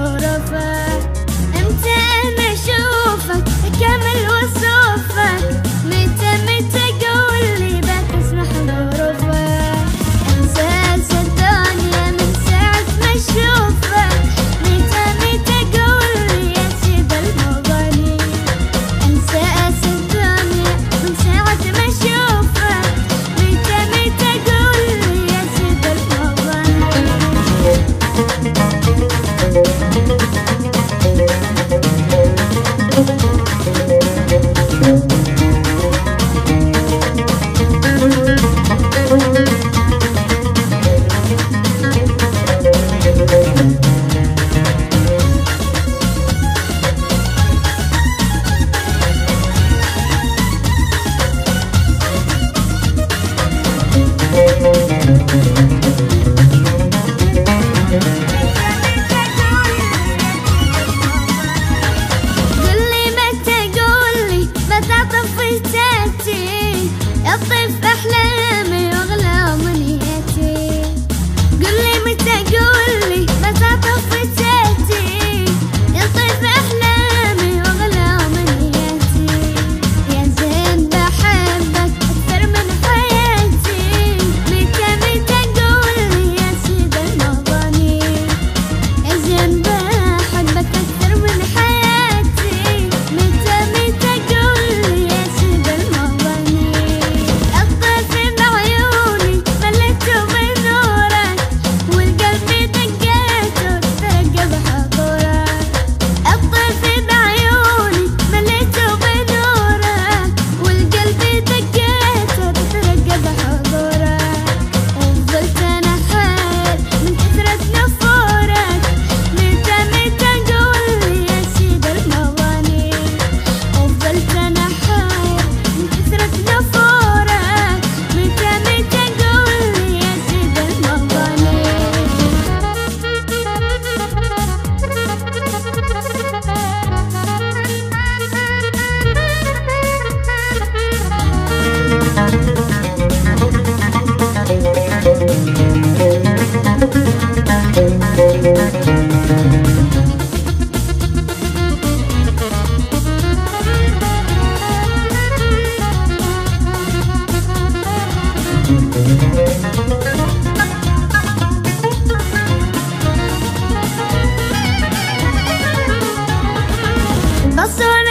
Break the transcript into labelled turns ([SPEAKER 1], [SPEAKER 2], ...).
[SPEAKER 1] ظروفك. امتى انا اشوفك اكمل وصوفك؟ متى قولي بتسمح ظروفك؟ احساس الدنيا من ساعة ما اشوفك. متى قولي يا سيد المغني؟ احساس الدنيا من ساعة ما اشوفك. متى قولي يا سيد المغني؟ يطيف أحلامي وأغلى أمنياتي. قولي متى قولي متى طفيتاتي؟ يطيف أحلامي وأغلى أمنياتي. يا زين بحبك أكثر من حياتي. متى قولي يا سيد المغني؟ يا زين بحبك أكثر من حياتي. متى قولي يا سيد المغني؟ بصوا